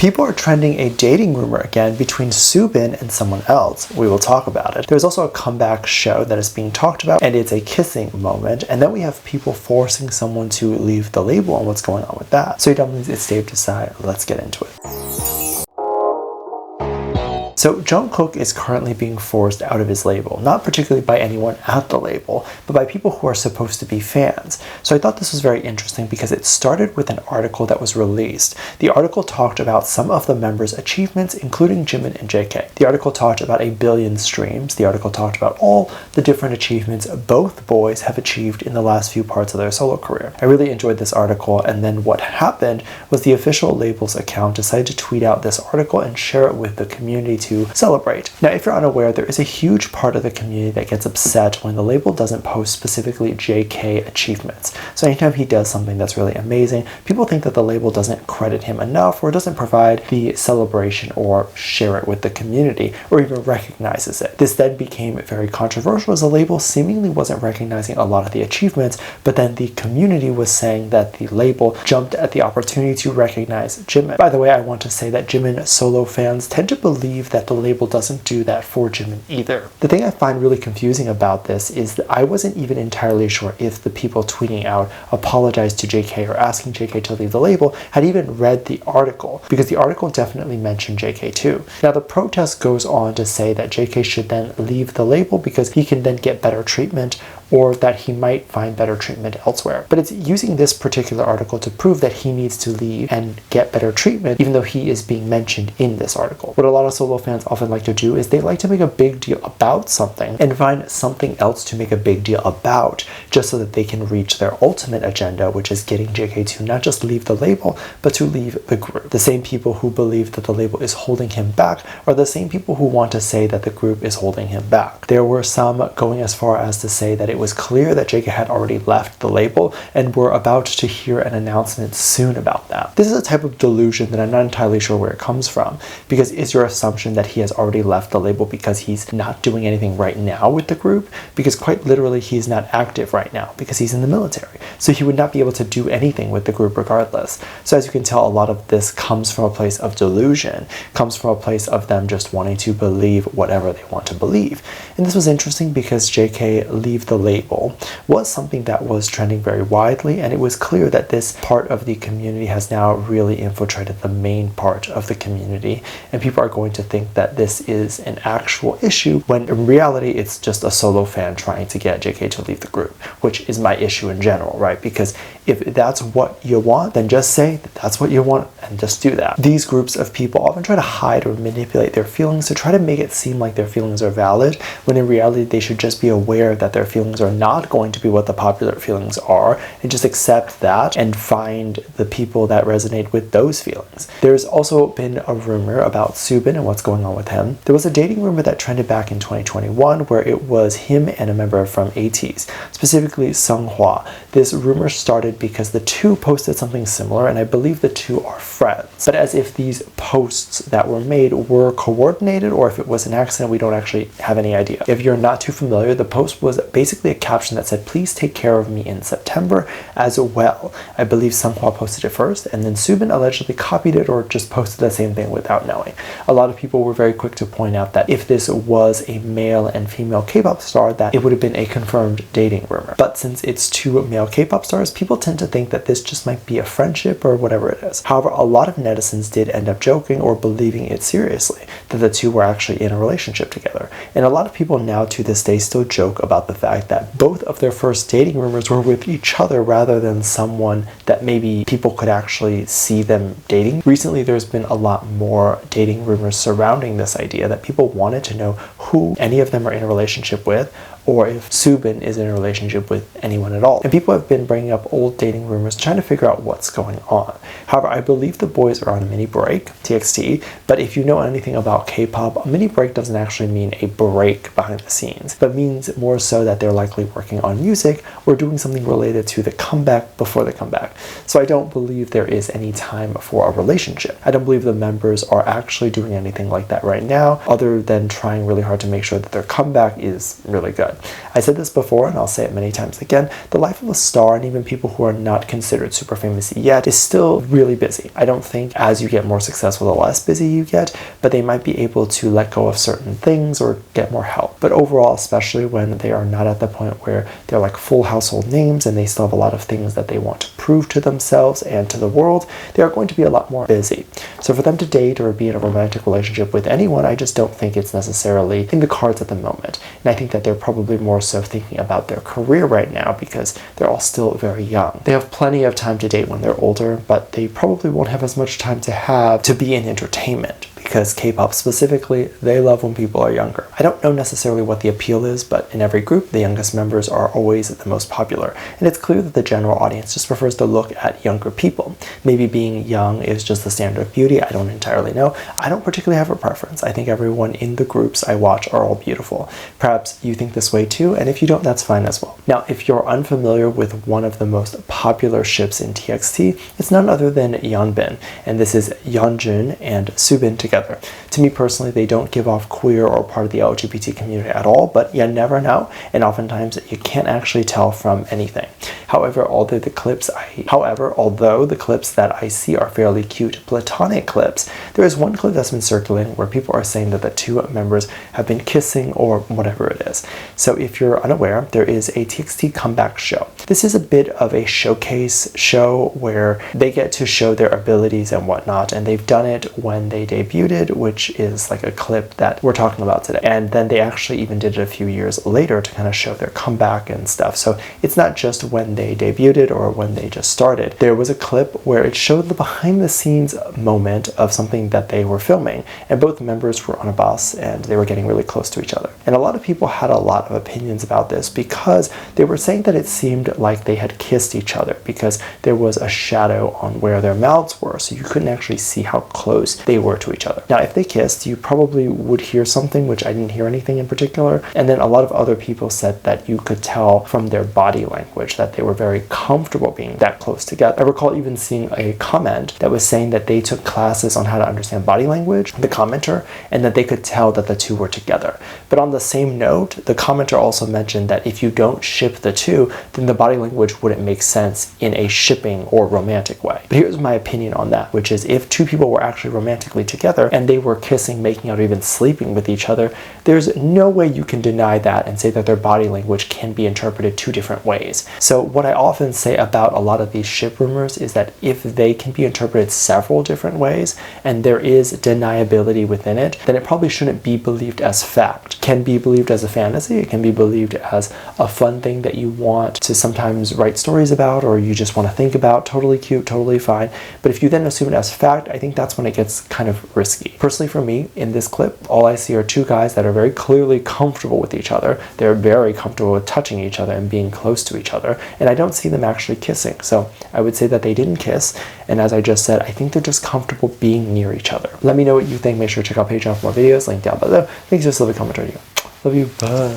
People are trending a dating rumor again between Soobin and someone else. We will talk about it. There's also a comeback show that is being talked about, and it's a kissing moment. And then we have people forcing someone to leave the label and what's going on with that. So Dumplings, it's Dave Disci. Let's get into it. So Jung Kook is currently being forced out of his label, not particularly by anyone at the label, but by people who are supposed to be fans. So I thought this was very interesting because it started with an article that was released. The article talked about some of the members' achievements, including Jimin and JK. The article talked about 1 billion streams. The article talked about all the different achievements both boys have achieved in the last few parts of their solo career. I really enjoyed this article, and then what happened was the official label's account decided to tweet out this article and share it with the community to celebrate. Now, if you're unaware, there is a huge part of the community that gets upset when the label doesn't post specifically JK achievements. So anytime he does something that's really amazing, people think that the label doesn't credit him enough or doesn't provide the celebration or share it with the community or even recognizes it. This then became very controversial as the label seemingly wasn't recognizing a lot of the achievements, but then the community was saying that the label jumped at the opportunity to recognize Jimin. By the way, I want to say that Jimin solo fans tend to believe that the label doesn't do that for Jimin either. The thing I find really confusing about this is that I wasn't even entirely sure if the people tweeting out apologized to JK or asking JK to leave the label had even read the article, because the article definitely mentioned JK too. Now the protest goes on to say that JK should then leave the label because he can then get better treatment, or that he might find better treatment elsewhere. But it's using this particular article to prove that he needs to leave and get better treatment, even though he is being mentioned in this article. What a lot of solo fans often like to do is they like to make a big deal about something and find something else to make a big deal about, just so that they can reach their ultimate agenda, which is getting JK to not just leave the label, but to leave the group. The same people who believe that the label is holding him back are the same people who want to say that the group is holding him back. There were some going as far as to say that it was clear that JK had already left the label and we're about to hear an announcement soon about that. This is a type of delusion that I'm not entirely sure where it comes from, because is your assumption that he has already left the label because he's not doing anything right now with the group? Because quite literally he's not active right now because he's in the military, so he would not be able to do anything with the group regardless. So as you can tell, a lot of this comes from a place of delusion, comes from a place of them just wanting to believe whatever they want to believe. And this was interesting because JK leave the label was something that was trending very widely, and it was clear that this part of the community has now really infiltrated the main part of the community, and people are going to think that this is an actual issue when in reality it's just a solo fan trying to get JK to leave the group, which is my issue in general, right? Because if that's what you want, then just say that that's what you want and just do that. These groups of people often try to hide or manipulate their feelings to try to make it seem like their feelings are valid, when in reality they should just be aware that their feelings are not going to be what the popular feelings are, and just accept that and find the people that resonate with those feelings. There's also been a rumor about Soobin and what's going on with him. There was a dating rumor that trended back in 2021 where it was him and a member from ATEEZ, specifically Seonghwa. This rumor started because the two posted something similar, and I believe the two are friends. But as if these posts that were made were coordinated or if it was an accident, we don't actually have any idea. If you're not too familiar, the post was basically a caption that said, "Please take care of me in September as well." I believe Seonghwa posted it first, and then Soobin allegedly copied it or just posted the same thing without knowing. A lot of people were very quick to point out that if this was a male and female K-pop star, that it would have been a confirmed dating rumor. But since it's two male K-pop stars, people tend to think that this just might be a friendship or whatever it is. However, a lot of netizens did end up joking or believing it seriously, that the two were actually in a relationship together. And a lot of people now to this day still joke about the fact that both of their first dating rumors were with each other rather than someone that maybe people could actually see them dating. Recently, there's been a lot more dating rumors surrounding this idea that people wanted to know who any of them are in a relationship with, or if Soobin is in a relationship with anyone at all. And people have been bringing up old dating rumors trying to figure out what's going on. However, I believe the boys are on a mini break, TXT, but if you know anything about K-pop, a mini break doesn't actually mean a break behind the scenes, but means more so that they're likely working on music or doing something related to the comeback before the comeback. So I don't believe there is any time for a relationship. I don't believe the members are actually doing anything like that right now, other than trying really hard to make sure that their comeback is really good. entertainment. I said this before and I'll say it many times again, the life of a star and even people who are not considered super famous yet is still really busy. I don't think as you get more successful, the less busy you get, but they might be able to let go of certain things or get more help. But overall, especially when they are not at the point where they're like full household names and they still have a lot of things that they want to prove to themselves and to the world, they are going to be a lot more busy. So for them to date or be in a romantic relationship with anyone, I just don't think it's necessarily in the cards at the moment. And I think that they're probably more so thinking about their career right now because they're all still very young. They have plenty of time to date when they're older, but they probably won't have as much time to have to be in entertainment, because K-pop specifically, they love when people are younger. I don't know necessarily what the appeal is, but in every group, the youngest members are always the most popular. And it's clear that the general audience just prefers to look at younger people. Maybe being young is just the standard of beauty, I don't entirely know. I don't particularly have a preference. I think everyone in the groups I watch are all beautiful. Perhaps you think this way too, and if you don't, that's fine as well. Now, if you're unfamiliar with one of the most popular ships in TXT, it's none other than Yeonbin, and this is Yeonjun and Soobin together. To me personally, they don't give off queer or part of the LGBT community at all, but you never know, and oftentimes you can't actually tell from anything. However, although the clips that I see are fairly cute platonic clips, there is one clip that's been circulating where people are saying that the two members have been kissing or whatever it is. So if you're unaware, there is a TXT comeback show. This is a bit of a showcase show where they get to show their abilities and whatnot, and they've done it when they debuted, which is like a clip that we're talking about today. And then they actually even did it a few years later to kind of show their comeback and stuff. So it's not just when they debuted or when they just started. There was a clip where it showed the behind the scenes moment of something that they were filming, and both members were on a bus and they were getting really close to each other. And a lot of people had a lot of opinions about this because they were saying that it seemed like they had kissed each other because there was a shadow on where their mouths were, so you couldn't actually see how close they were to each other. Now, if they kissed, you probably would hear something, which I didn't hear anything in particular. And then a lot of other people said that you could tell from their body language that they were very comfortable being that close together. I recall even seeing a comment that was saying that they took classes on how to understand body language, the commenter, and that they could tell that the two were together. But on the same note, the commenter also mentioned that if you don't ship the two, then the body language wouldn't make sense in a shipping or romantic way. But here's my opinion on that, which is if two people were actually romantically together and they were kissing, making out, or even sleeping with each other, there's no way you can deny that and say that their body language can be interpreted two different ways. So what I often say about a lot of these ship rumors is that if they can be interpreted several different ways and there is deniability within it, then it probably shouldn't be believed as fact. It can be believed as a fantasy, it can be believed as a fun thing that you want to sometimes write stories about or you just want to think about, totally cute, totally fine. But if you then assume it as fact, I think that's when it gets kind of risky. Personally for me, in this clip, all I see are two guys that are very clearly comfortable with each other. They're very comfortable with touching each other and being close to each other, and I don't see them actually kissing. So I would say that they didn't kiss, and as I just said, I think they're just comfortable being near each other. Let me know what you think. Make sure to check out Patreon for more videos, link down below. Thanks, just leave a comment right here. Love you, bye.